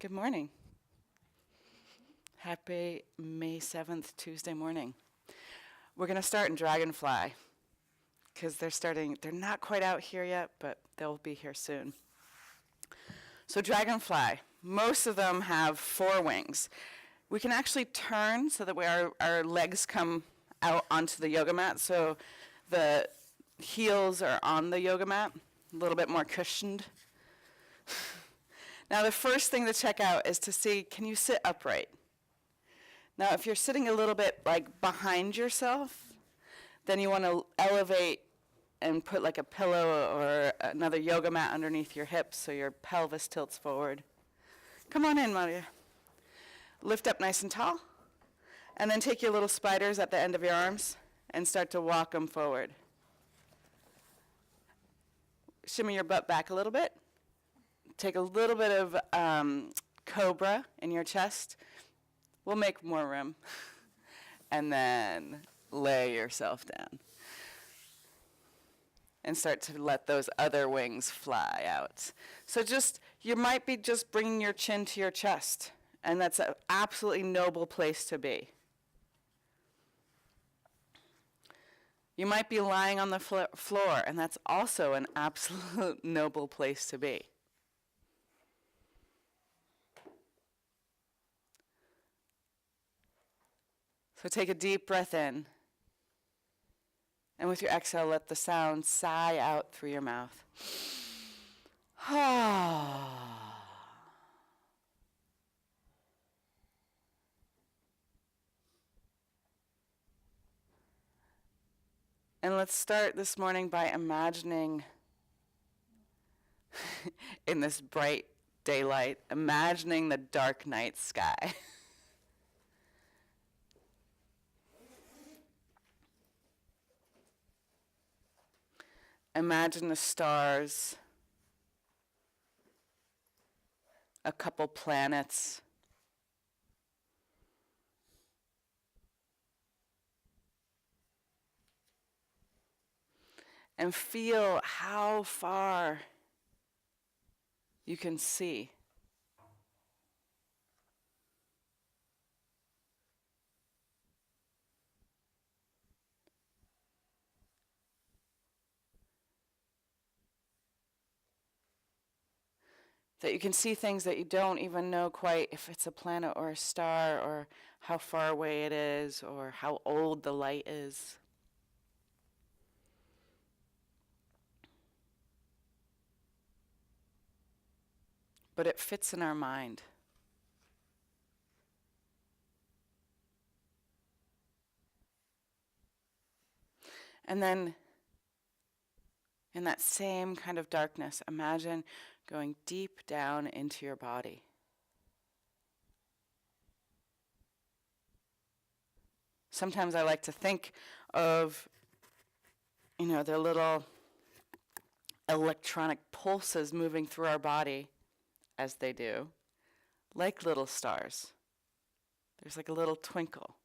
Good morning. Happy May 7th, Tuesday morning. We're going to start in Dragonfly because they're not quite out here yet, but they'll be here soon. So Dragonfly, most of them have 4 wings. We can actually turn so that our legs come out onto the yoga mat, so the heels are on the yoga mat, a little bit more cushioned. Now the first thing to check out is to see, can you sit upright? Now if you're sitting a little bit like behind yourself, then you want to elevate and put like a pillow or another yoga mat underneath your hips so your pelvis tilts forward. Come on in, Maria. Lift up nice and tall, and then take your little spiders at the end of your arms and start to walk them forward. Shimmy your butt back a little bit. Take a little bit of cobra in your chest. We'll make more room. And then lay yourself down. And start to let those other wings fly out. So you might be just bringing your chin to your chest. And that's an absolutely noble place to be. You might be lying on the floor, and that's also an absolute noble place to be. So take a deep breath in. And with your exhale, let the sound sigh out through your mouth. And let's start this morning by imagining, in this bright daylight, imagining the dark night sky. Imagine the stars, a couple planets, and feel how far you can see. That you can see things that you don't even know quite if it's a planet or a star or how far away it is or how old the light is. But it fits in our mind. And then in that same kind of darkness, imagine going deep down into your body. Sometimes I like to think of, the little electronic pulses moving through our body, as they do, like little stars. There's like a little twinkle.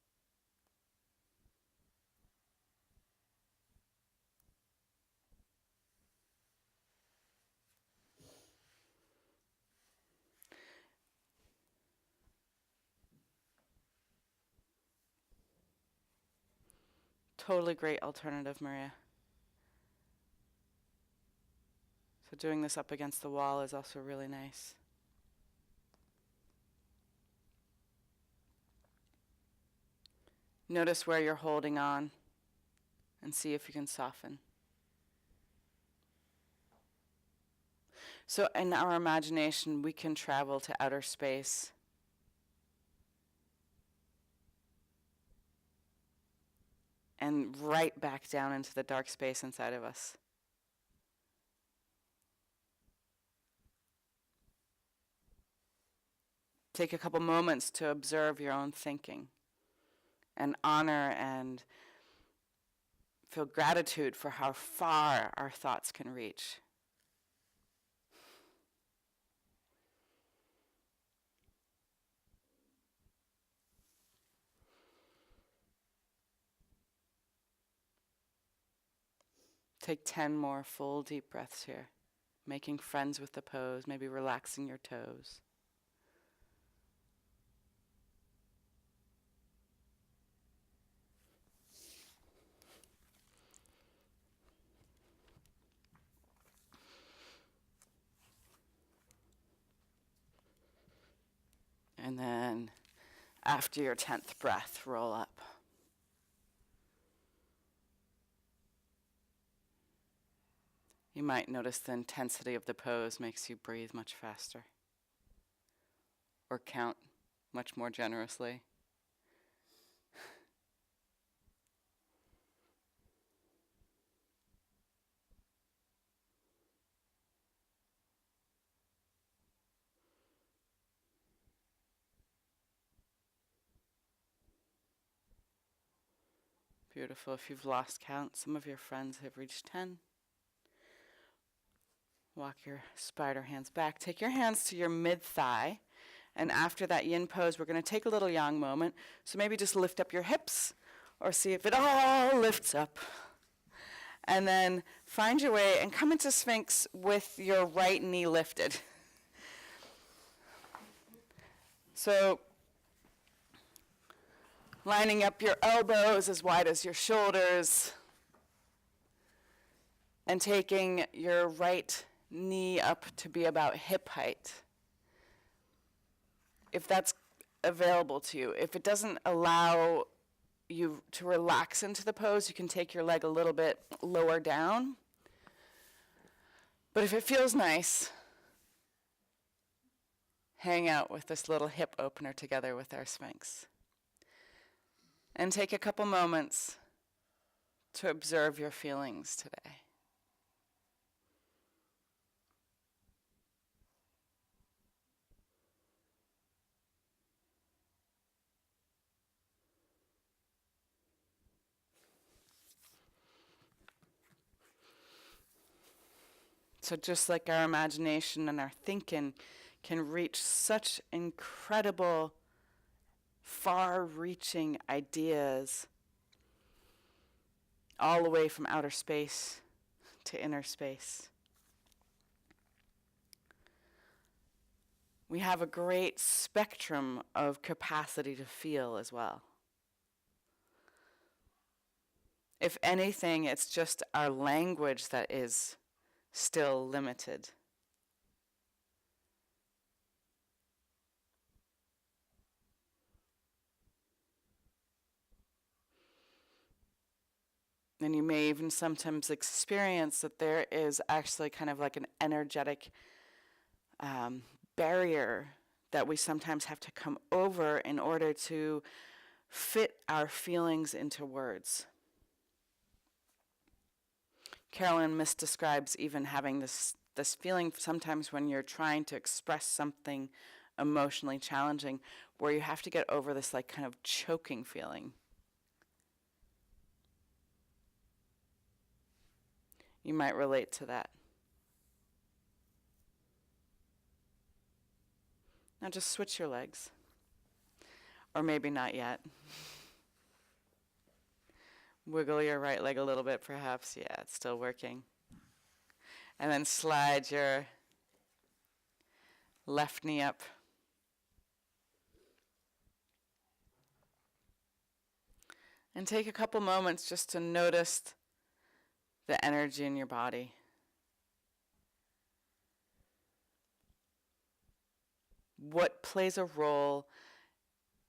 Totally great alternative, Maria. So doing this up against the wall is also really nice. Notice where you're holding on and see if you can soften. So in our imagination, we can travel to outer space. And right back down into the dark space inside of us. Take a couple moments to observe your own thinking and honor and feel gratitude for how far our thoughts can reach. Take 10 more full deep breaths here, making friends with the pose, maybe relaxing your toes. And then after your 10th breath, roll up. You might notice the intensity of the pose makes you breathe much faster or count much more generously. Beautiful. If you've lost count, some of your friends have reached 10. Walk your spider hands back. Take your hands to your mid-thigh. And after that yin pose, we're going to take a little yang moment. So maybe just lift up your hips or see if it all lifts up. And then find your way and come into Sphinx with your right knee lifted. So lining up your elbows as wide as your shoulders and taking your right knee up to be about hip height. If that's available to you. If it doesn't allow you to relax into the pose, you can take your leg a little bit lower down. But if it feels nice, hang out with this little hip opener together with our Sphinx. And take a couple moments to observe your feelings today. So just like our imagination and our thinking can reach such incredible, far-reaching ideas all the way from outer space to inner space. We have a great spectrum of capacity to feel as well. If anything, it's just our language that is still limited. And you may even sometimes experience that there is actually kind of like an energetic barrier that we sometimes have to come over in order to fit our feelings into words. Carolyn misdescribes even having this feeling sometimes when you're trying to express something emotionally challenging, where you have to get over this like kind of choking feeling. You might relate to that. Now just switch your legs. Or maybe not yet. Wiggle your right leg a little bit, perhaps. Yeah, it's still working. And then slide your left knee up. And take a couple moments just to notice the energy in your body. What plays a role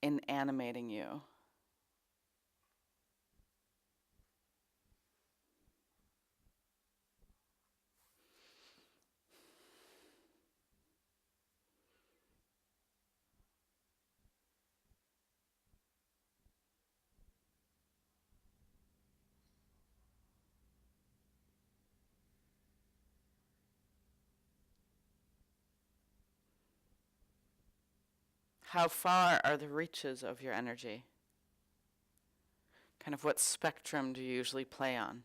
in animating you? How far are the reaches of your energy? Kind of what spectrum do you usually play on?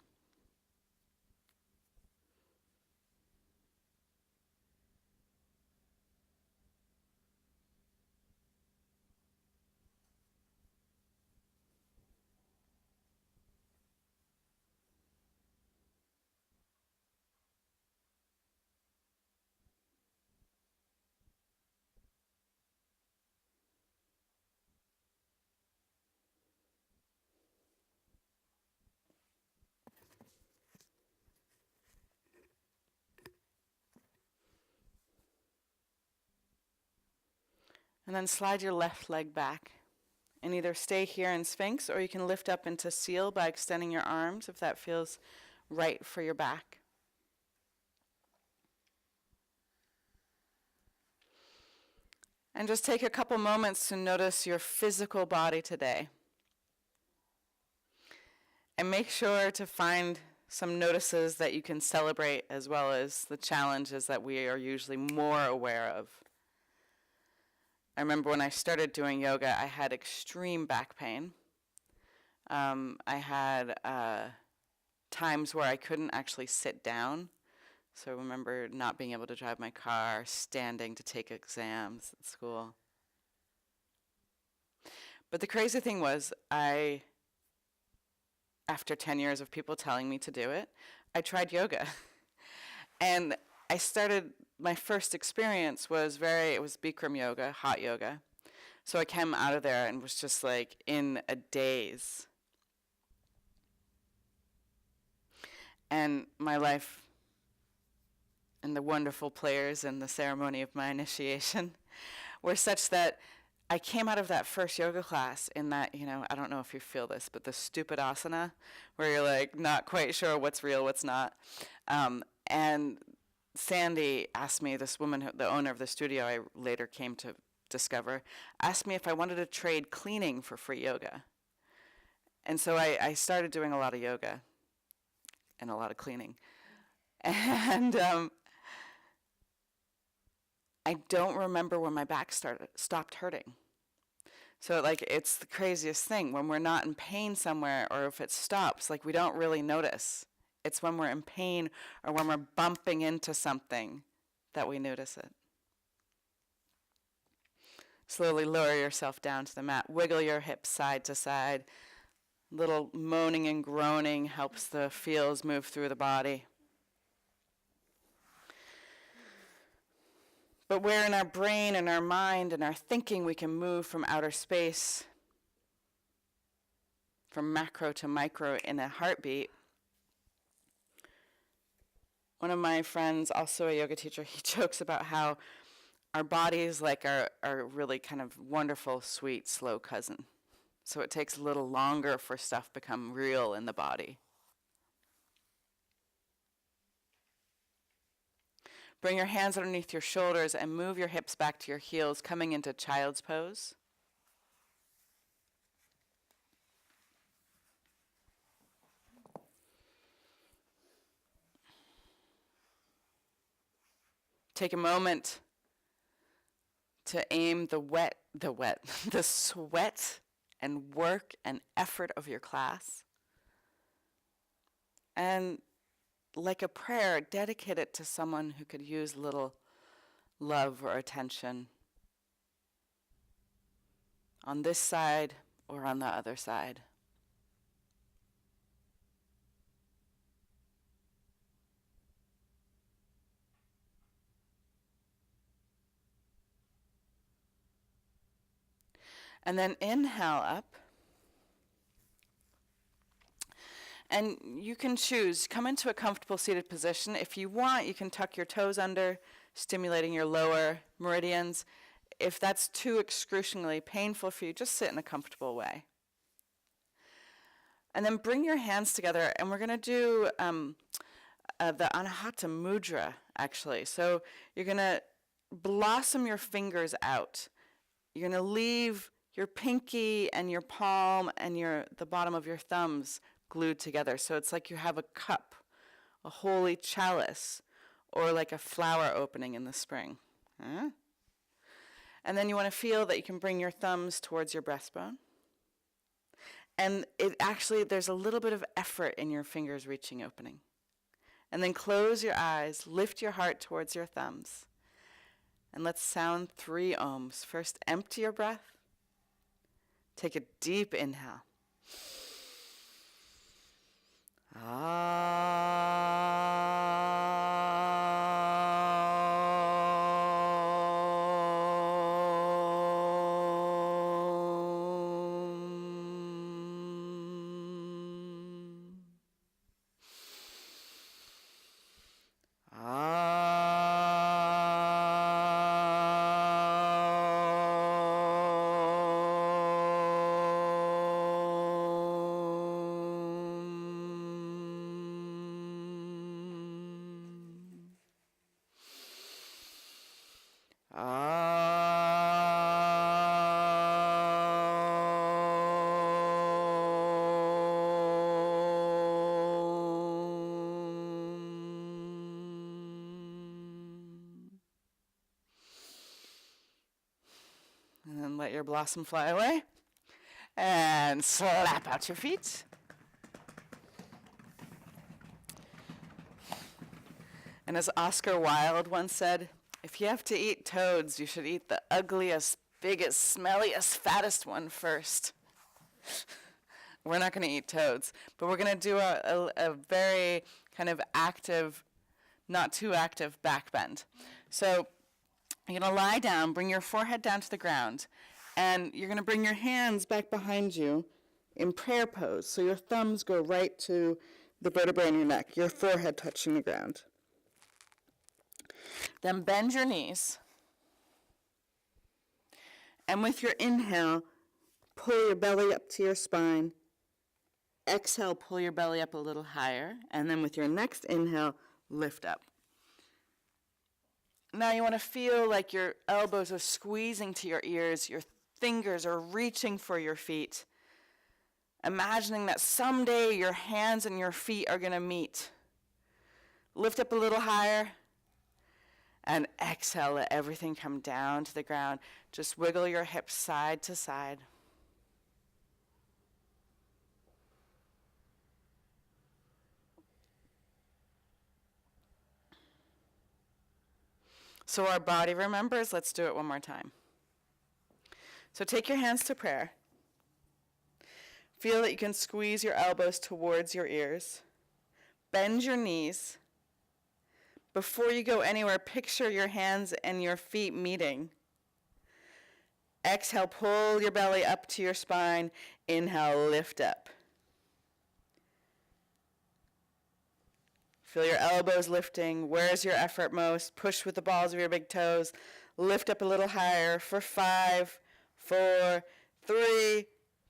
And then slide your left leg back. And either stay here in Sphinx, or you can lift up into Seal by extending your arms if that feels right for your back. And just take a couple moments to notice your physical body today. And make sure to find some notices that you can celebrate, as well as the challenges that we are usually more aware of. I remember when I started doing yoga, I had extreme back pain. I had times where I couldn't actually sit down. So I remember not being able to drive my car, standing to take exams at school. But the crazy thing was, after 10 years of people telling me to do it, I tried yoga. And I started, my first experience was it was Bikram yoga, hot yoga. So I came out of there and was just like in a daze. And my life and the wonderful players in the ceremony of my initiation were such that I came out of that first yoga class in that, I don't know if you feel this, but the stupid asana, where you're like not quite sure what's real, what's not. And Sandy asked me, this woman, the owner of the studio I later came to discover, asked me if I wanted to trade cleaning for free yoga. And so I started doing a lot of yoga and a lot of cleaning. And I don't remember when my back stopped hurting. So it's the craziest thing. When we're not in pain somewhere, or if it stops, we don't really notice. It's when we're in pain or when we're bumping into something that we notice it. Slowly lower yourself down to the mat. Wiggle your hips side to side. Little moaning and groaning helps the feels move through the body. But where in our brain and our mind and our thinking we can move from outer space, from macro to micro in a heartbeat. One of my friends, also a yoga teacher, he jokes about how our bodies are really kind of wonderful, sweet, slow cousin. So it takes a little longer for stuff to become real in the body. Bring your hands underneath your shoulders and move your hips back to your heels, coming into child's pose. Take a moment to aim the sweat and work and effort of your class. And like a prayer, dedicate it to someone who could use a little love or attention on this side or on the other side. And then inhale up. And you can choose, come into a comfortable seated position. If you want, you can tuck your toes under, stimulating your lower meridians. If that's too excruciatingly painful for you, just sit in a comfortable way. And then bring your hands together, and we're going to do the Anahata Mudra, actually. So you're going to blossom your fingers out. You're going to leave your pinky and your palm and the bottom of your thumbs glued together. So it's like you have a cup, a holy chalice, or like a flower opening in the spring. Huh? And then you want to feel that you can bring your thumbs towards your breastbone. And there's a little bit of effort in your fingers reaching opening. And then close your eyes, lift your heart towards your thumbs. And let's sound 3 ohms. First, empty your breath. Take a deep inhale. Ah. And then let your blossom fly away. And slap out your feet. And as Oscar Wilde once said, if you have to eat toads, you should eat the ugliest, biggest, smelliest, fattest one first. We're not going to eat toads, but we're going to do a very kind of active, not too active back bend. So you're going to lie down, bring your forehead down to the ground, and you're going to bring your hands back behind you in prayer pose. So your thumbs go right to the vertebrae in your neck, your forehead touching the ground. Then bend your knees. And with your inhale, pull your belly up to your spine. Exhale, pull your belly up a little higher. And then with your next inhale, lift up. Now you want to feel like your elbows are squeezing to your ears, your fingers are reaching for your feet. Imagining that someday your hands and your feet are going to meet. Lift up a little higher. And exhale, let everything come down to the ground. Just wiggle your hips side to side. So our body remembers. Let's do it one more time. So take your hands to prayer. Feel that you can squeeze your elbows towards your ears. Bend your knees. Before you go anywhere, picture your hands and your feet meeting. Exhale, pull your belly up to your spine. Inhale, lift up. Feel your elbows lifting. Where's your effort most? Push with the balls of your big toes. Lift up a little higher for 5, 4, 3,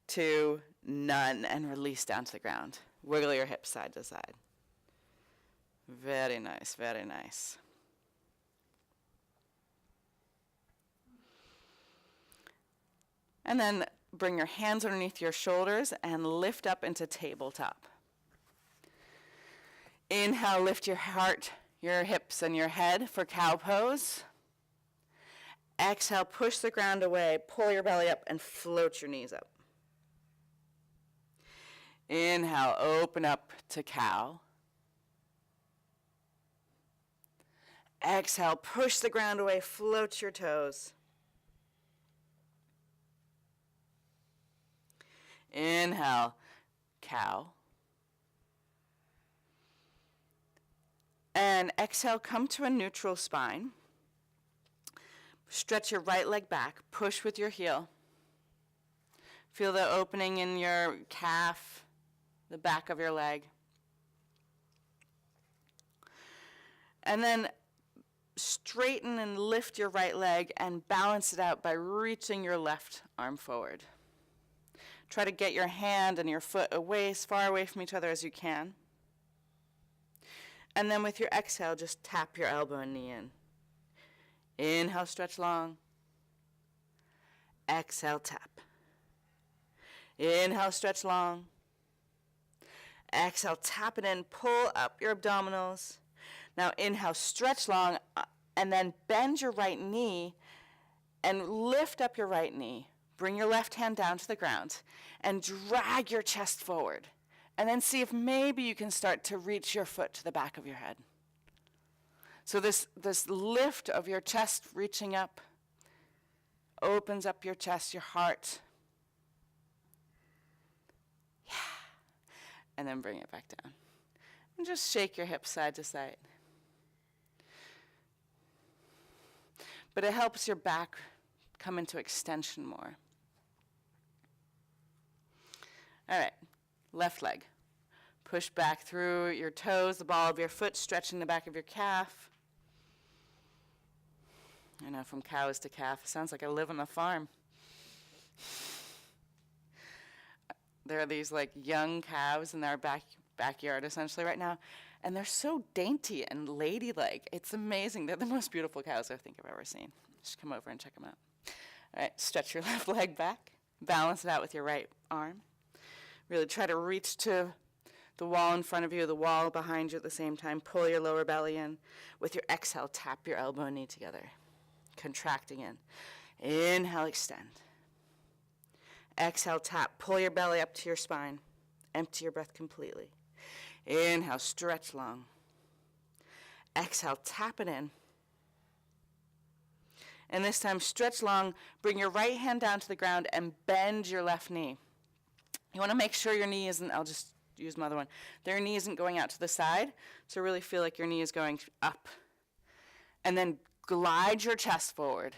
2, none. And release down to the ground. Wiggle your hips side to side. Very nice, very nice. And then bring your hands underneath your shoulders and lift up into tabletop. Inhale, lift your heart, your hips, and your head for cow pose. Exhale, push the ground away, pull your belly up, and float your knees up. Inhale, open up to cow. Exhale, push the ground away, float your toes. Inhale, cow. And exhale, come to a neutral spine. Stretch your right leg back, push with your heel. Feel the opening in your calf, the back of your leg. And then straighten and lift your right leg and balance it out by reaching your left arm forward. Try to get your hand and your foot away, as far away from each other as you can. And then with your exhale, just tap your elbow and knee in. Inhale, stretch long. Exhale, tap. Inhale, stretch long. Exhale, tap it in, pull up your abdominals. Now inhale, stretch long, and then bend your right knee and lift up your right knee. Bring your left hand down to the ground and drag your chest forward. And then see if maybe you can start to reach your foot to the back of your head. So this lift of your chest reaching up opens up your chest, your heart. Yeah. And then bring it back down. And just shake your hips side to side. But it helps your back come into extension more. All right, left leg. Push back through your toes, the ball of your foot, stretching the back of your calf. I know, from cows to calf. It sounds like I live on a farm. There are these like young cows in our backyard essentially right now, and they're so dainty and ladylike. It's amazing. They're the most beautiful cows I think I've ever seen. Just come over and check them out. All right, stretch your left leg back. Balance it out with your right arm. Really try to reach to the wall in front of you, the wall behind you at the same time. Pull your lower belly in. With your exhale, tap your elbow and knee together. Contracting in. Inhale, extend. Exhale, tap. Pull your belly up to your spine. Empty your breath completely. Inhale, stretch long. Exhale, tap it in. And this time, stretch long. Bring your right hand down to the ground and bend your left knee. You want to make sure your knee isn't, I'll just use my other one. Their knee isn't going out to the side, so really feel like your knee is going up. And then glide your chest forward.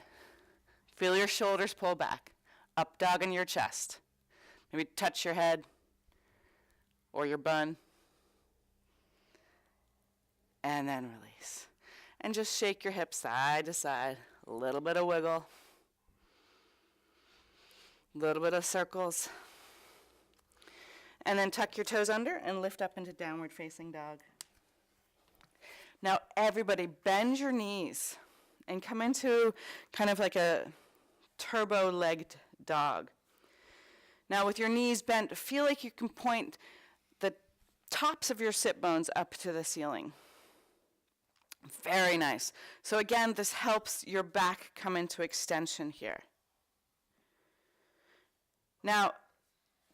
Feel your shoulders pull back. Up dog in your chest. Maybe touch your head or your bun. And then release. And just shake your hips side to side. A little bit of wiggle. A little bit of circles. And then tuck your toes under and lift up into downward facing dog. Now everybody bend your knees and come into kind of like a turbo-legged dog. Now with your knees bent, feel like you can point the tops of your sit bones up to the ceiling. Very nice. So again, this helps your back come into extension here. Now,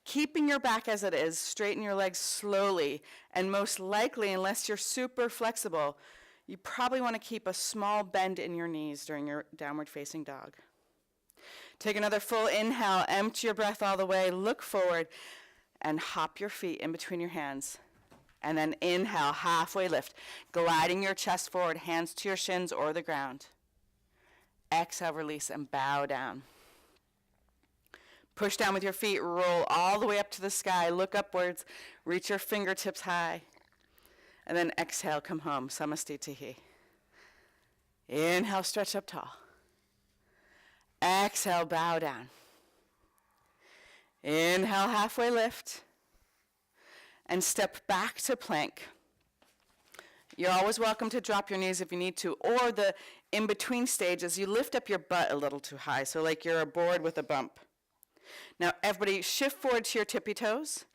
keeping your back as it is, straighten your legs slowly, and most likely, unless you're super flexible, you probably want to keep a small bend in your knees during your downward facing dog. Take another full inhale, empty your breath all the way, look forward, and hop your feet in between your hands. And then inhale, halfway lift, gliding your chest forward, hands to your shins or the ground. Exhale, release, and bow down. Push down with your feet, roll all the way up to the sky, look upwards, reach your fingertips high. And then exhale, come home, Samastitihi. Inhale, stretch up tall. Exhale, bow down. Inhale, halfway lift. And step back to plank. You're always welcome to drop your knees if you need to, or the in-between stages, you lift up your butt a little too high, so like you're a board with a bump. Now everybody shift forward to your tippy toes,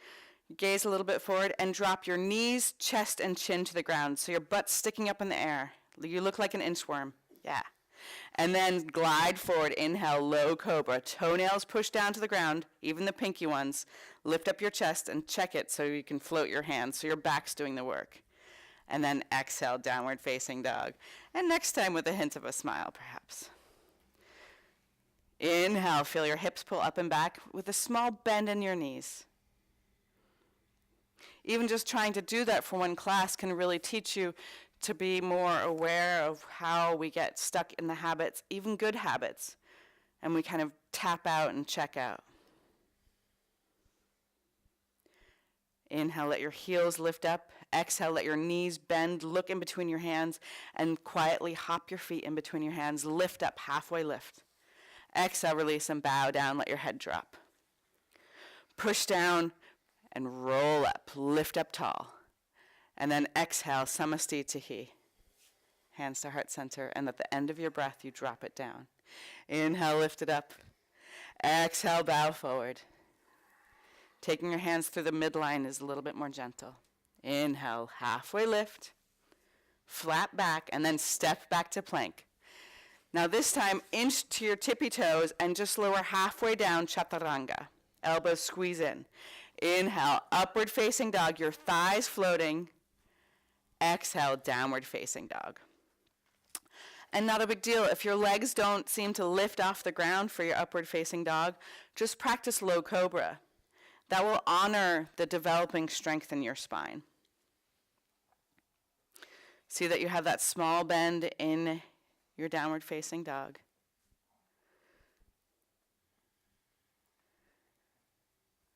gaze a little bit forward, and drop your knees, chest, and chin to the ground, so your butt's sticking up in the air. You look like an inchworm, yeah. And then glide forward, inhale, low cobra. Toenails push down to the ground, even the pinky ones. Lift up your chest and check it so you can float your hands, so your back's doing the work. And then exhale, downward facing dog. And next time with a hint of a smile, perhaps. Inhale, feel your hips pull up and back with a small bend in your knees. Even just trying to do that for one class can really teach you to be more aware of how we get stuck in the habits, even good habits, and we kind of tap out and check out. Inhale, let your heels lift up. Exhale, let your knees bend, look in between your hands, and quietly hop your feet in between your hands. Lift up, halfway lift. Exhale, release, and bow down, let your head drop. Push down and roll up, lift up tall. And then exhale, Samastitihi. Hands to heart center, and at the end of your breath, you drop it down. Inhale, lift it up. Exhale, bow forward. Taking your hands through the midline is a little bit more gentle. Inhale, halfway lift, flat back, and then step back to plank. Now this time, inch to your tippy toes and just lower halfway down, chaturanga. Elbows squeeze in. Inhale, upward facing dog, your thighs floating. Exhale, downward facing dog. And not a big deal. If your legs don't seem to lift off the ground for your upward facing dog, just practice low cobra. That will honor the developing strength in your spine. See that you have that small bend in your downward facing dog.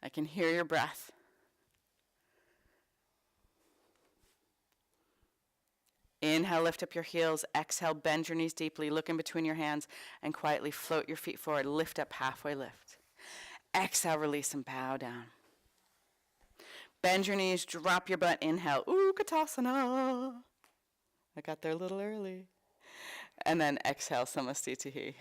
I can hear your breath. Inhale, lift up your heels. Exhale, bend your knees deeply. Look in between your hands and quietly float your feet forward. Lift up, halfway lift. Exhale, release, and bow down. Bend your knees, drop your butt. Inhale, Utkatasana. I got there a little early. And then exhale, Samastitihi.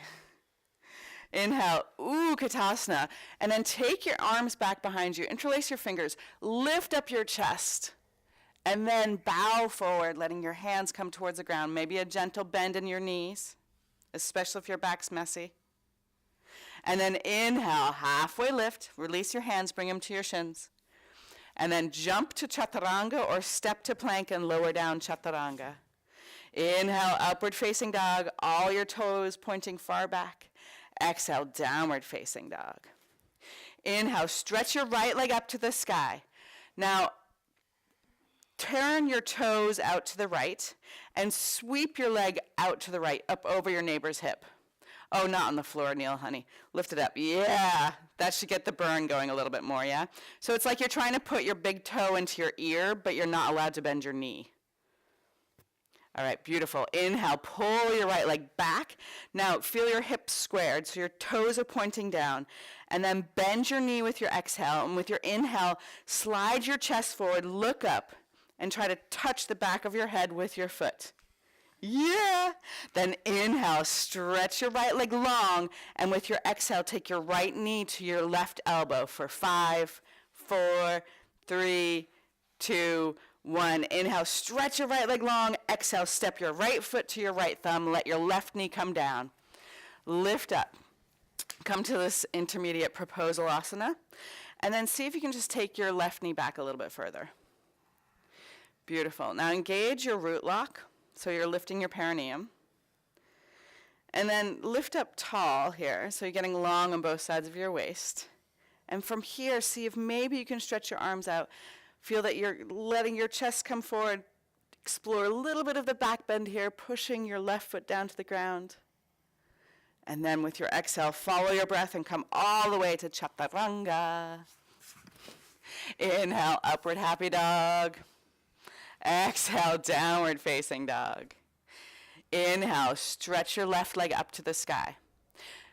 Inhale, Utkatasana. And then take your arms back behind you. Interlace your fingers. Lift up your chest. And then bow forward, letting your hands come towards the ground. Maybe a gentle bend in your knees, especially if your back's messy. And then inhale, halfway lift. Release your hands, bring them to your shins. And then jump to chaturanga or step to plank and lower down chaturanga. Inhale, upward facing dog, all your toes pointing far back. Exhale, downward facing dog. Inhale, stretch your right leg up to the sky. Now, turn your toes out to the right and sweep your leg out to the right, up over your neighbor's hip. Oh, not on the floor, Neil, honey. Lift it up. Yeah, that should get the burn going a little bit more, yeah? So it's like you're trying to put your big toe into your ear, but you're not allowed to bend your knee. All right, beautiful. Inhale, pull your right leg back. Now, feel your hips squared, so your toes are pointing down. And then bend your knee with your exhale. And with your inhale, slide your chest forward, look up, and try to touch the back of your head with your foot. Yeah. Then inhale, stretch your right leg long, and with your exhale, take your right knee to your left elbow for 5, 4, 3, 2, 1. Inhale, stretch your right leg long. Exhale, step your right foot to your right thumb. Let your left knee come down. Lift up. Come to this intermediate proposal asana. And then see if you can just take your left knee back a little bit further. Beautiful. Now engage your root lock. So you're lifting your perineum. And then lift up tall here. So you're getting long on both sides of your waist. And from here, see if maybe you can stretch your arms out. Feel that you're letting your chest come forward. Explore a little bit of the back bend here, pushing your left foot down to the ground. And then with your exhale, follow your breath and come all the way to chaturanga. Inhale, upward happy dog. Exhale, downward facing dog. Inhale, stretch your left leg up to the sky.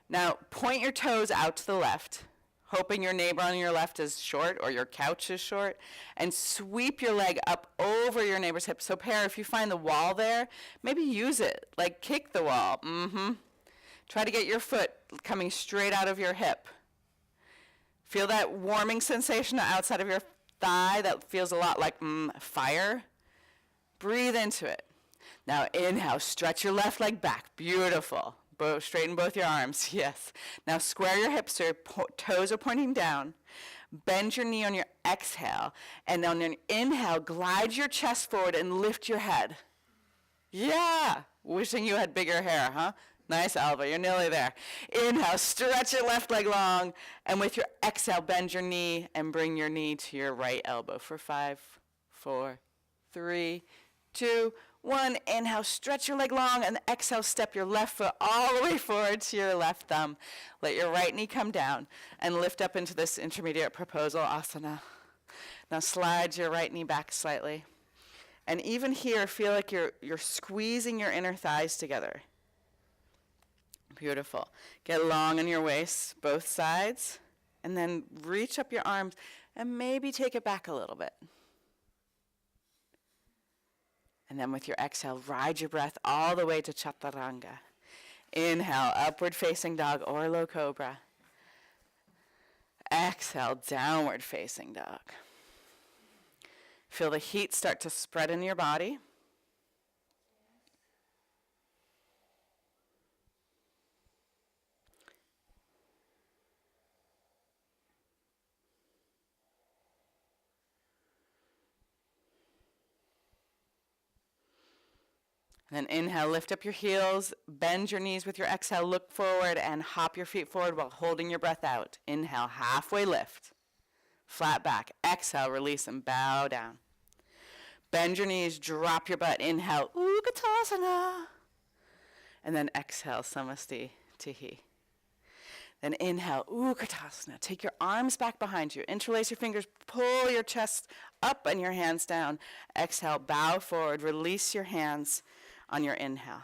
Now, point your toes out to the left, hoping your neighbor on your left is short or your couch is short, and sweep your leg up over your neighbor's hip. So pair, if you find the wall there, maybe use it, like kick the wall. Try to get your foot coming straight out of your hip. Feel that warming sensation outside of your thigh that feels a lot like fire. Breathe into it. Now inhale, stretch your left leg back. Beautiful. Straighten both your arms. Yes. Now square your hips so your toes are pointing down. Bend your knee on your exhale. And on your inhale, glide your chest forward and lift your head. Yeah. Wishing you had bigger hair, huh? Nice, Alva. You're nearly there. Inhale, stretch your left leg long. And with your exhale, bend your knee and bring your knee to your right elbow for 5, 4, 3, 2, 1. Inhale, stretch your leg long, and exhale, step your left foot all the way forward to your left thumb. Let your right knee come down and lift up into this intermediate proposal asana. Now slide your right knee back slightly. And even here, feel like you're squeezing your inner thighs together. Beautiful. Get long in your waist, both sides, and then reach up your arms and maybe take it back a little bit. And then with your exhale, ride your breath all the way to chaturanga. Inhale, upward facing dog or low cobra. Exhale, downward facing dog. Feel the heat start to spread in your body. Then inhale, lift up your heels, bend your knees with your exhale, look forward, and hop your feet forward while holding your breath out. Inhale, halfway lift, flat back. Exhale, release and bow down. Bend your knees, drop your butt. Inhale, Utkatasana. And then exhale, Samasti Tihi. Then inhale, Utkatasana. Take your arms back behind you. Interlace your fingers, pull your chest up and your hands down. Exhale, bow forward, release your hands on your inhale.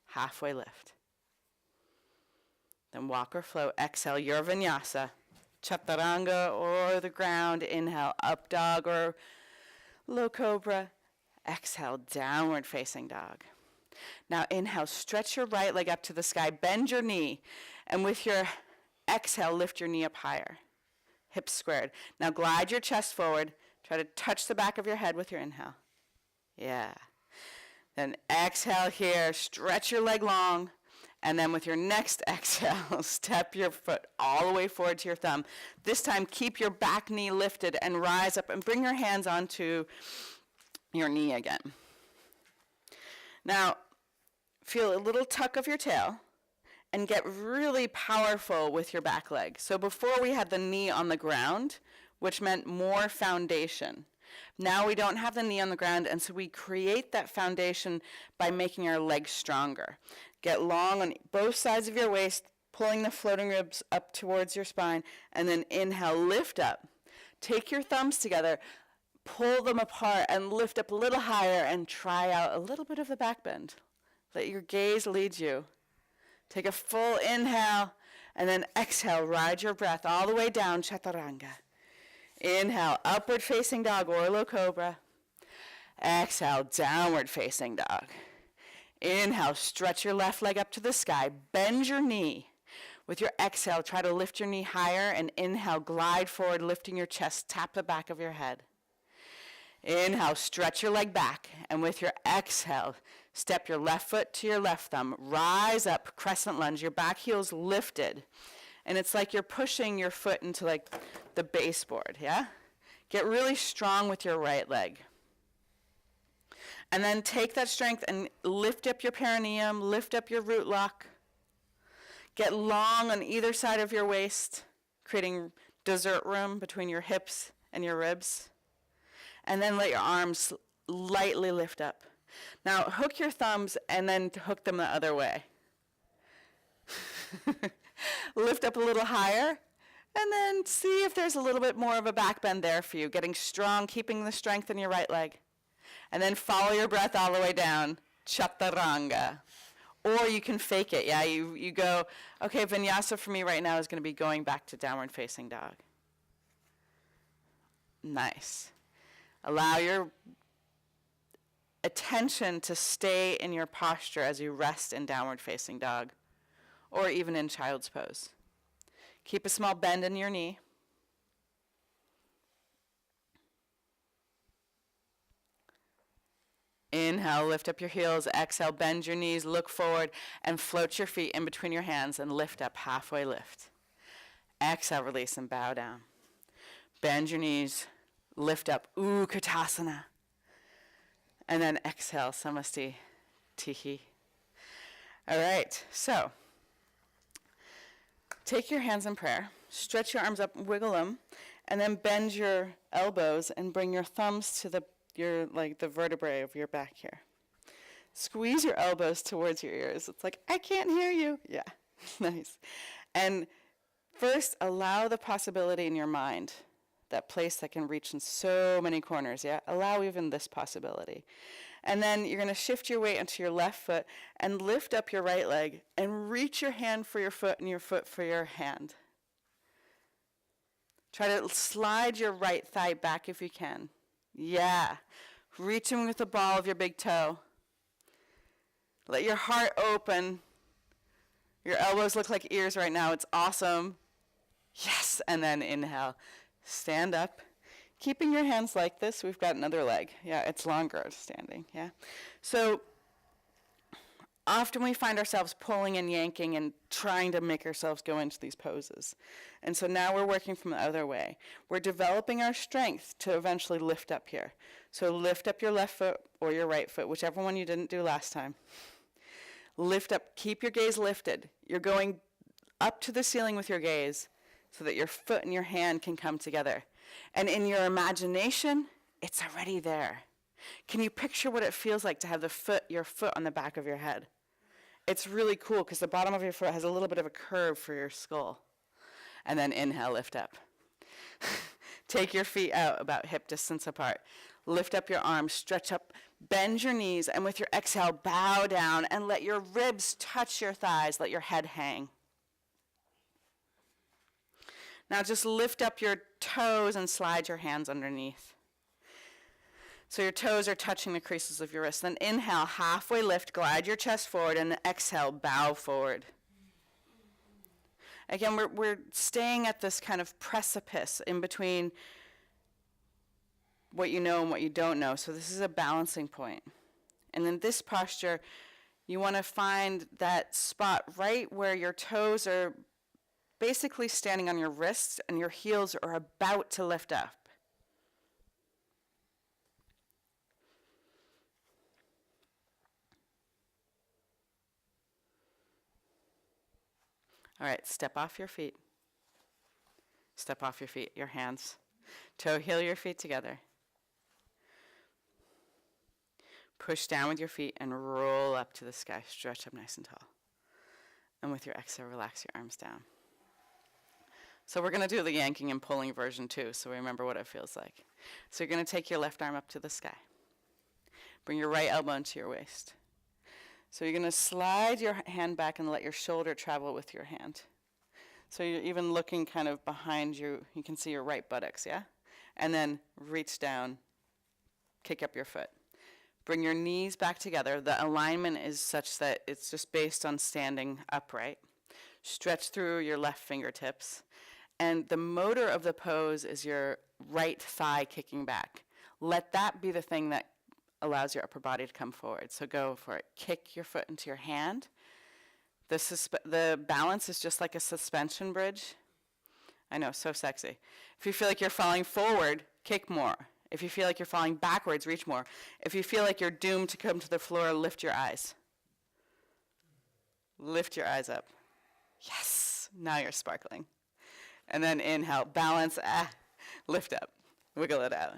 Halfway lift. Then walk or flow. Exhale, your vinyasa. Chaturanga or the ground. Inhale, up dog or low cobra. Exhale, downward facing dog. Now inhale, stretch your right leg up to the sky. Bend your knee. And with your exhale, lift your knee up higher. Hips squared. Now glide your chest forward. Try to touch the back of your head with your inhale. Yeah. Then exhale here. Stretch your leg long. And then with your next exhale, step your foot all the way forward to your thumb. This time, keep your back knee lifted and rise up and bring your hands onto your knee again. Now, feel a little tuck of your tail and get really powerful with your back leg. So before we had the knee on the ground, which meant more foundation. Now we don't have the knee on the ground, and so we create that foundation by making our legs stronger. Get long on both sides of your waist, pulling the floating ribs up towards your spine, and then inhale, lift up. Take your thumbs together, pull them apart, and lift up a little higher, and try out a little bit of the back bend. Let your gaze lead you. Take a full inhale, and then exhale, ride your breath all the way down, chaturanga. Inhale, upward facing dog or low cobra. Exhale, downward facing dog. Inhale, stretch your left leg up to the sky. Bend your knee. With your exhale, try to lift your knee higher, and inhale, glide forward, lifting your chest, tap the back of your head. Inhale, stretch your leg back, and with your exhale, step your left foot to your left thumb. Rise up, crescent lunge, your back heel's lifted. And it's like you're pushing your foot into like the baseboard, yeah? Get really strong with your right leg. And then take that strength and lift up your perineum, lift up your root lock. Get long on either side of your waist, creating dessert room between your hips and your ribs. And then let your arms lightly lift up. Now hook your thumbs and then hook them the other way. Lift up a little higher, and then see if there's a little bit more of a back bend there for you, getting strong, keeping the strength in your right leg. And then follow your breath all the way down, chaturanga. Or you can fake it, yeah? You go, okay, vinyasa for me right now is going to be going back to downward facing dog. Nice. Allow your attention to stay in your posture as you rest in downward facing dog, or even in child's pose. Keep a small bend in your knee. Inhale, lift up your heels. Exhale, bend your knees, look forward, and float your feet in between your hands and lift up, halfway lift. Exhale, release and bow down. Bend your knees, lift up, Utkatasana. And then exhale, Samasti Tihi. All right, so take your hands in prayer, stretch your arms up, wiggle them, and then bend your elbows and bring your thumbs to the vertebrae of your back here. Squeeze your elbows towards your ears. It's like, I can't hear you. Yeah, nice. And first, allow the possibility in your mind, that place that can reach in so many corners, yeah? Allow even this possibility. And then you're going to shift your weight onto your left foot and lift up your right leg and reach your hand for your foot and your foot for your hand. Try to slide your right thigh back if you can. Yeah. Reaching with the ball of your big toe. Let your heart open. Your elbows look like ears right now. It's awesome. Yes. And then inhale. Stand up. Keeping your hands like this, we've got another leg. Yeah, it's longer standing, yeah? So often we find ourselves pulling and yanking and trying to make ourselves go into these poses. And so now we're working from the other way. We're developing our strength to eventually lift up here. So lift up your left foot or your right foot, whichever one you didn't do last time. Lift up, keep your gaze lifted. You're going up to the ceiling with your gaze so that your foot and your hand can come together. And in your imagination, it's already there. Can you picture what it feels like to have your foot on the back of your head? It's really cool because the bottom of your foot has a little bit of a curve for your skull. And then inhale, lift up. Take your feet out about hip distance apart. Lift up your arms, stretch up, bend your knees, and with your exhale, bow down and let your ribs touch your thighs, let your head hang. Now just lift up your toes and slide your hands underneath. So your toes are touching the creases of your wrists. Then inhale, halfway lift, glide your chest forward, and exhale, bow forward. Again, we're staying at this kind of precipice in between what you know and what you don't know. So this is a balancing point. And in this posture, You want to find that spot right where your toes are basically standing on your wrists and your heels are about to lift up. All right, step off your feet. Step off your feet, your hands. Toe heel your feet together. Push down with your feet and roll up to the sky. Stretch up nice and tall. And with your exhale, relax your arms down. So we're going to do the yanking and pulling version too, so remember what it feels like. So you're going to take your left arm up to the sky. Bring your right elbow into your waist. So you're going to slide your hand back and let your shoulder travel with your hand. So you're even looking kind of behind you. You can see your right buttocks, yeah? And then reach down, kick up your foot. Bring your knees back together. The alignment is such that it's just based on standing upright. Stretch through your left fingertips. And the motor of the pose is your right thigh kicking back. Let that be the thing that allows your upper body to come forward. So go for it. Kick your foot into your hand. The balance is just like a suspension bridge. I know, so sexy. If you feel like you're falling forward, kick more. If you feel like you're falling backwards, reach more. If you feel like you're doomed to come to the floor, lift your eyes. Lift your eyes up. Yes, now you're sparkling. And then inhale, balance, lift up, wiggle it out.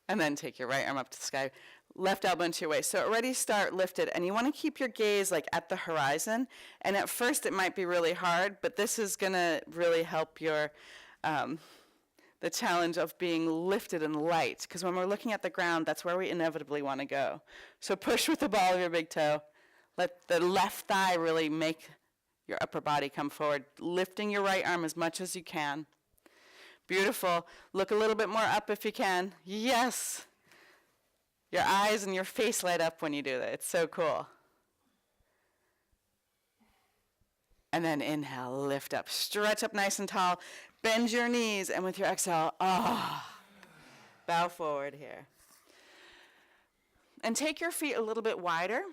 And then take your right arm up to the sky, left elbow into your waist. So already start lifted, and you want to keep your gaze like at the horizon. And at first it might be really hard, but this is gonna really help your, the challenge of being lifted and light. Because when we're looking at the ground, that's where we inevitably want to go. So push with the ball of your big toe. Let the left thigh really make your upper body come forward, lifting your right arm as much as you can. Beautiful. Look a little bit more up if you can. Yes. Your eyes and your face light up when you do that. It's so cool. And then inhale, lift up. Stretch up nice and tall. Bend your knees, and with your exhale, bow forward here. And take your feet a little bit wider.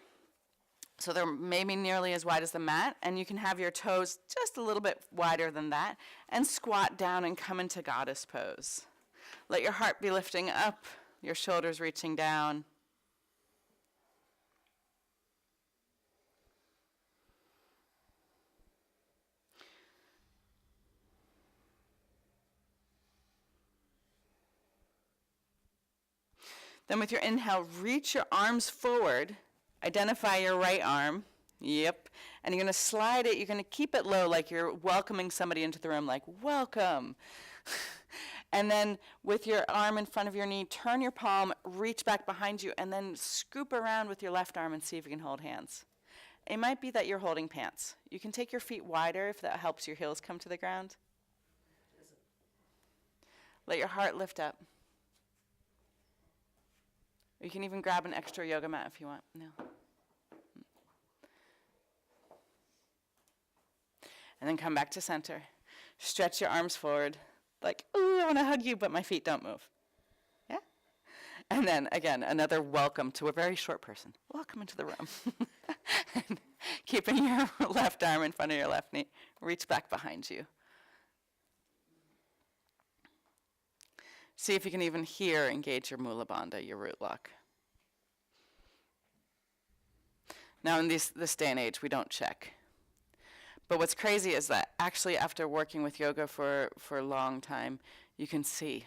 So they're maybe nearly as wide as the mat, and you can have your toes just a little bit wider than that, and squat down and come into goddess pose. Let your heart be lifting up, your shoulders reaching down. Then with your inhale, reach your arms forward. Identify your right arm. Yep. And you're going to slide it. You're going to keep it low like you're welcoming somebody into the room, like, welcome. And then with your arm in front of your knee, turn your palm, reach back behind you, and then scoop around with your left arm and see if you can hold hands. It might be that you're holding pants. You can take your feet wider if that helps your heels come to the ground. Let your heart lift up. You can even grab an extra yoga mat if you want. No. And then come back to center. Stretch your arms forward. Like, ooh, I want to hug you, but my feet don't move. Yeah? And then, again, another welcome to a very short person. Welcome into the room. And keeping your left arm in front of your left knee. Reach back behind you. See if you can even here engage your Mula Bandha, your root lock. Now in this day and age, we don't check. But what's crazy is that actually after working with yoga for a long time, you can see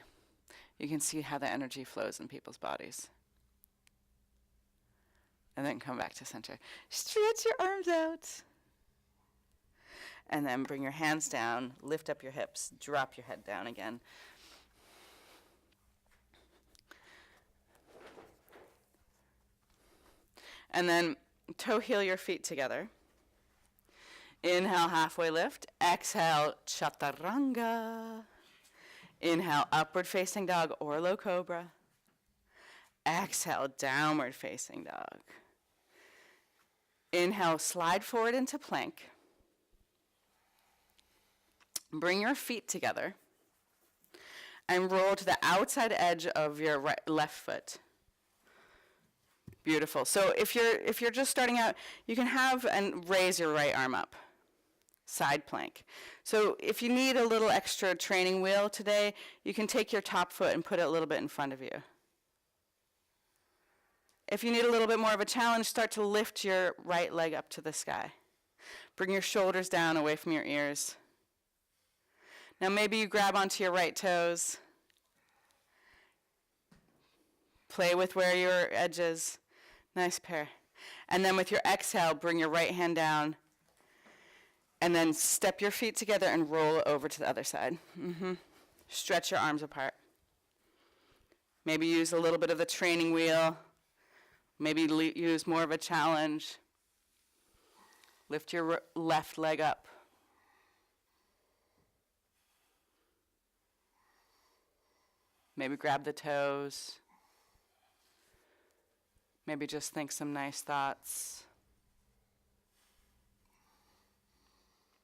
how the energy flows in people's bodies. And then come back to center. Stretch your arms out. And then bring your hands down, lift up your hips, drop your head down again. And then toe heel your feet together. Inhale, halfway lift. Exhale, chaturanga. Inhale, upward facing dog or low cobra. Exhale, downward facing dog. Inhale, slide forward into plank. Bring your feet together and roll to the outside edge of your left foot. Beautiful. So if you're just starting out, you can have and raise your right arm up. Side plank. So if you need a little extra training wheel today, you can take your top foot and put it a little bit in front of you. If you need a little bit more of a challenge, start to lift your right leg up to the sky. Bring your shoulders down away from your ears. Now maybe you grab onto your right toes. Play with where your edge is. Nice pair. And then with your exhale, bring your right hand down. And then step your feet together and roll over to the other side. Stretch your arms apart. Maybe use a little bit of the training wheel. Maybe use more of a challenge. Lift your left leg up. Maybe grab the toes. Maybe just think some nice thoughts.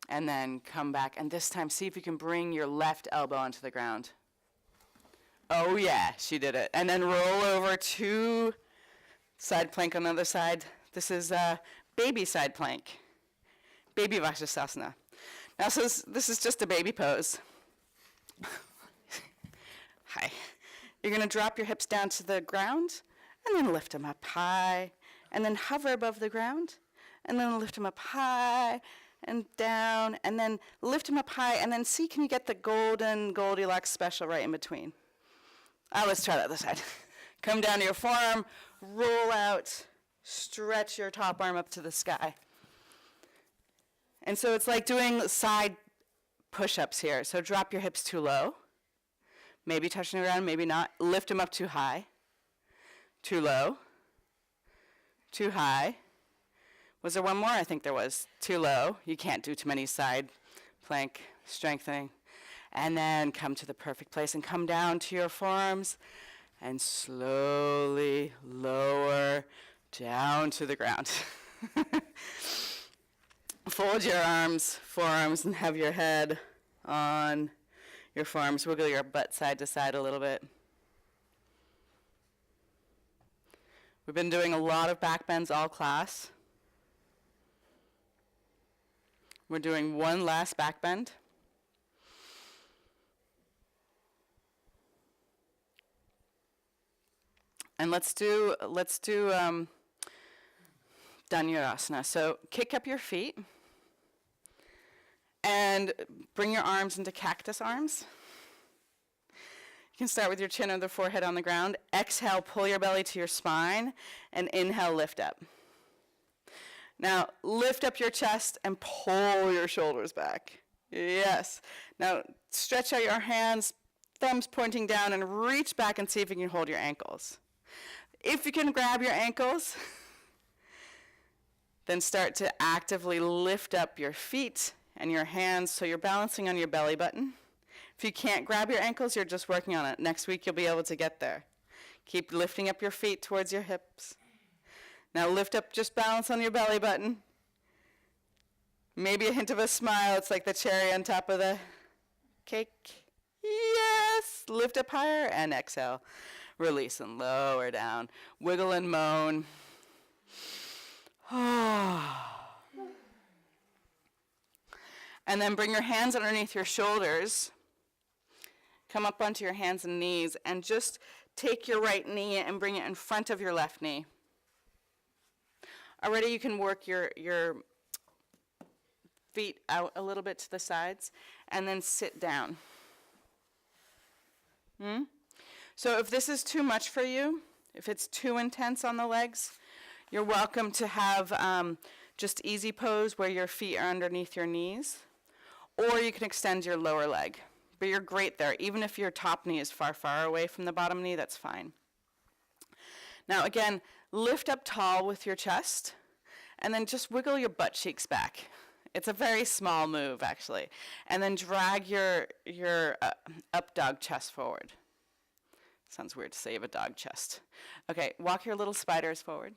And then come back, and this time see if you can bring your left elbow onto the ground. Oh yeah, she did it. And then roll over to side plank on the other side. This is baby side plank. Baby Vajrasana. Now this is just a baby pose. Hi. You're gonna drop your hips down to the ground, and then lift them up high, and then hover above the ground, and then lift them up high, and down, and then lift them up high, and then see, can you get the golden Goldilocks special right in between? Let's try the other side. Come down to your forearm, roll out, stretch your top arm up to the sky. And so it's like doing side push-ups here. So drop your hips too low, maybe touching the ground, maybe not. Lift them up too high, too low, too high. Was there one more? I think there was. Too low. You can't do too many side plank strengthening. And then come to the perfect place and come down to your forearms and slowly lower down to the ground. Fold your arms, forearms, and have your head on your forearms. Wiggle your butt side to side a little bit. We've been doing a lot of back bends all class. We're doing one last back bend. And let's do Dhanurasana. So kick up your feet and bring your arms into cactus arms. You can start with your chin or the forehead on the ground. Exhale, pull your belly to your spine, and inhale, lift up. Now, lift up your chest and pull your shoulders back. Yes. Now, stretch out your hands, thumbs pointing down, and reach back and see if you can hold your ankles. If you can grab your ankles, then start to actively lift up your feet and your hands so you're balancing on your belly button. If you can't grab your ankles, you're just working on it. Next week, you'll be able to get there. Keep lifting up your feet towards your hips. Now lift up, just balance on your belly button. Maybe a hint of a smile. It's like the cherry on top of the cake. Yes! Lift up higher and exhale. Release and lower down. Wiggle and moan. And then bring your hands underneath your shoulders. Come up onto your hands and knees and just take your right knee and bring it in front of your left knee. Already you can work your feet out a little bit to the sides and then sit down. So if this is too much for you, if it's too intense on the legs, you're welcome to have just easy pose where your feet are underneath your knees, or you can extend your lower leg. But you're great there. Even if your top knee is far, far away from the bottom knee, that's fine. Now again, lift up tall with your chest, and then just wiggle your butt cheeks back. It's a very small move, actually. And then drag your up dog chest forward. Sounds weird to say you have a dog chest. Okay, walk your little spiders forward.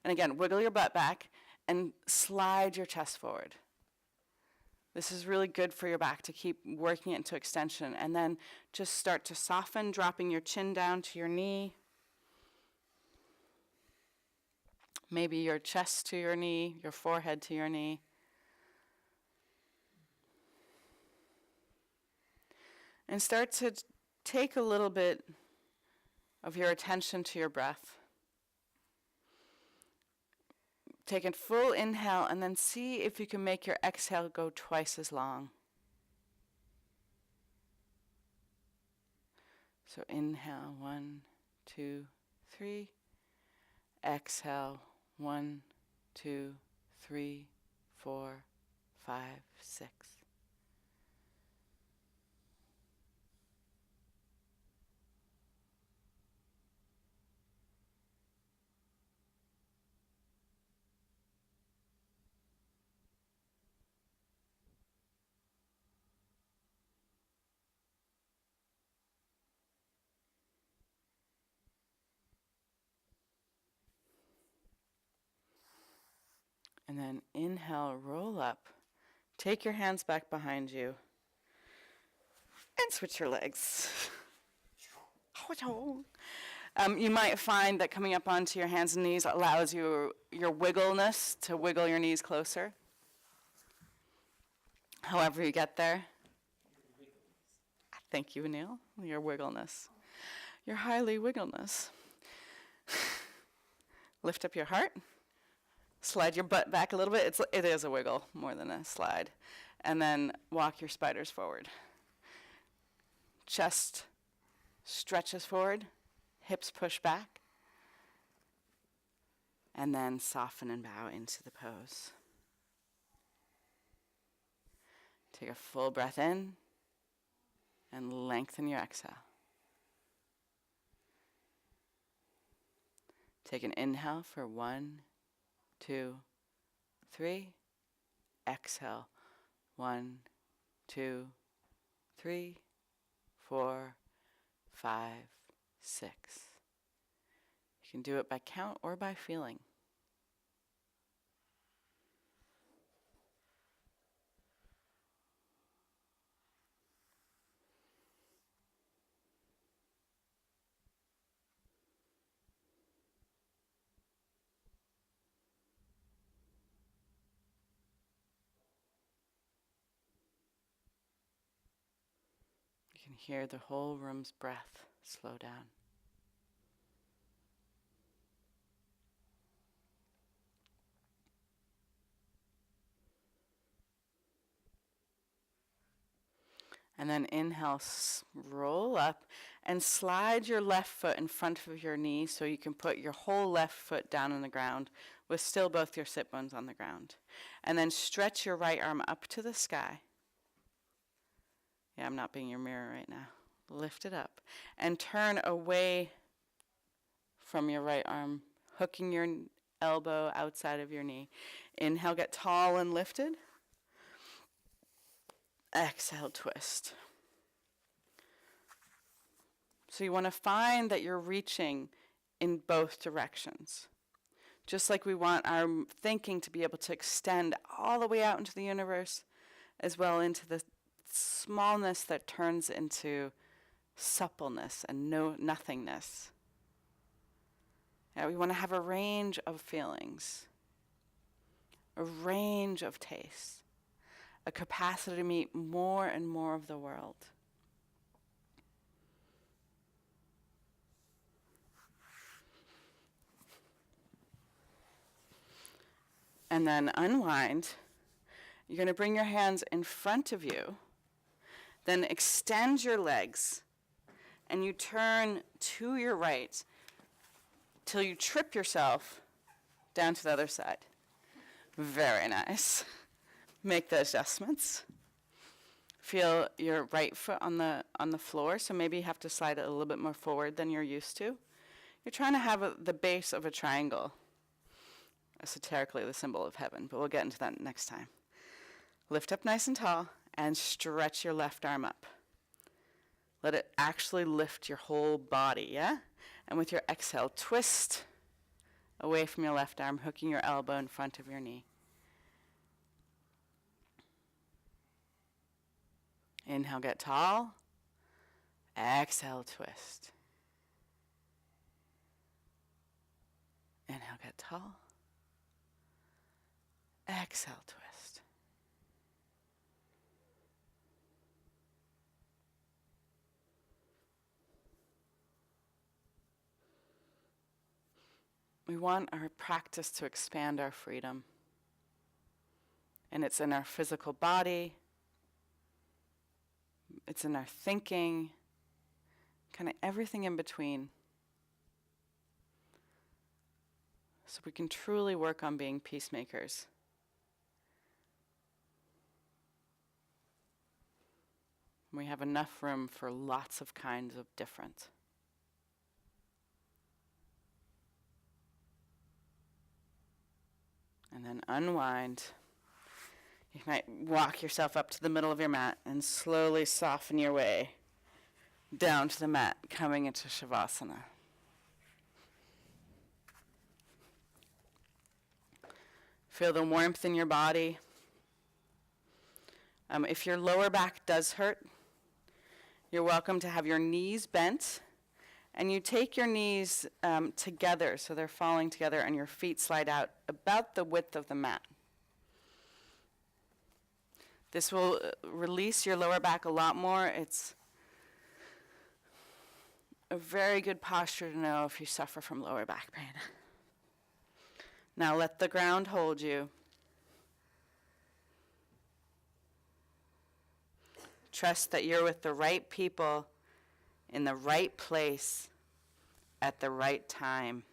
And again, wiggle your butt back and slide your chest forward. This is really good for your back to keep working it into extension. And then just start to soften, dropping your chin down to your knee. Maybe your chest to your knee, your forehead to your knee. And start to take a little bit of your attention to your breath. Take a full inhale and then see if you can make your exhale go twice as long. So inhale, 1, 2, 3. Exhale, 1, 2, 3, 4, 5, 6. And then inhale, roll up. Take your hands back behind you. And switch your legs. You might find that coming up onto your hands and knees allows you your wiggleness to wiggle your knees closer. However you get there. Thank you, Neil. Your wiggleness. Your highly wiggleness. Lift up your heart. Slide your butt back a little bit. It is a wiggle more than a slide. And then walk your spiders forward. Chest stretches forward. Hips push back. And then soften and bow into the pose. Take a full breath in and lengthen your exhale. Take an inhale for 1, 2, 3. Exhale. 1, 2, 3, 4, 5, 6. You can do it by count or by feeling. You can hear the whole room's breath slow down. And then inhale, roll up and slide your left foot in front of your knee so you can put your whole left foot down on the ground with still both your sit bones on the ground. And then stretch your right arm up to the sky. Yeah, I'm not being your mirror right now. Lift it up and turn away from your right arm, hooking your elbow outside of your knee. Inhale, get tall and lifted. Exhale, twist. So you want to find that you're reaching in both directions. Just like we want our thinking to be able to extend all the way out into the universe, as well into the smallness that turns into suppleness and nothingness. Yeah, we want to have a range of feelings, a range of tastes, a capacity to meet more and more of the world. And then unwind. You're going to bring your hands in front of you, then extend your legs, and you turn to your right till you trip yourself down to the other side. Very nice. Make the adjustments. Feel your right foot on the floor, so maybe you have to slide it a little bit more forward than you're used to. You're trying to have the base of a triangle, esoterically the symbol of heaven, but we'll get into that next time. Lift up nice and tall and stretch your left arm up. Let it actually lift your whole body, yeah? And with your exhale, twist away from your left arm, hooking your elbow in front of your knee. Inhale, get tall. Exhale, twist. Inhale, get tall. Exhale, twist. We want our practice to expand our freedom. And it's in our physical body, it's in our thinking, kind of everything in between. So we can truly work on being peacemakers. We have enough room for lots of kinds of different. And then unwind. You might walk yourself up to the middle of your mat and slowly soften your way down to the mat, coming into Shavasana. Feel the warmth in your body. If your lower back does hurt, you're welcome to have your knees bent, and you take your knees together, so they're falling together, and your feet slide out about the width of the mat. This will release your lower back a lot more. It's a very good posture to know if you suffer from lower back pain. Now let the ground hold you. Trust that you're with the right people in the right place at the right time.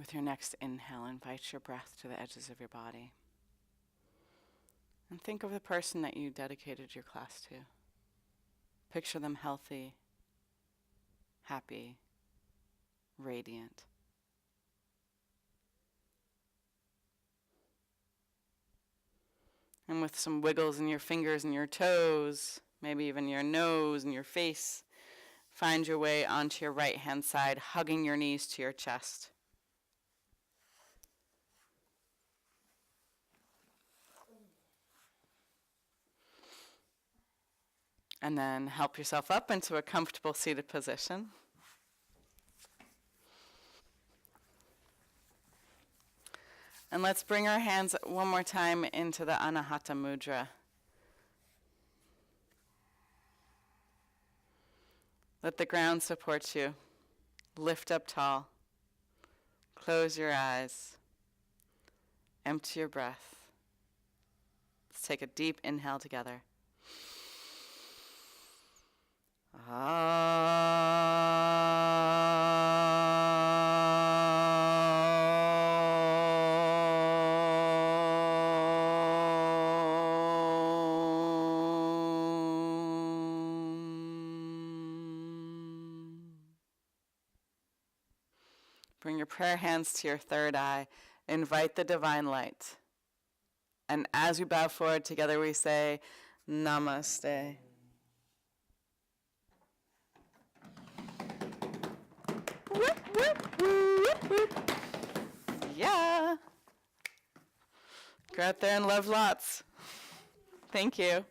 With your next inhale, invite your breath to the edges of your body. And think of the person that you dedicated your class to. Picture them healthy, happy, radiant. And with some wiggles in your fingers and your toes, maybe even your nose and your face, find your way onto your right-hand side, hugging your knees to your chest. And then help yourself up into a comfortable seated position. And let's bring our hands one more time into the Anahata Mudra. Let the ground support you. Lift up tall. Close your eyes. Empty your breath. Let's take a deep inhale together. Bring your prayer hands to your third eye. Invite the divine light. And as we bow forward together, we say, Namaste. Whoop, whoop, whoop, whoop. Yeah. Go out there and love lots. Thank you.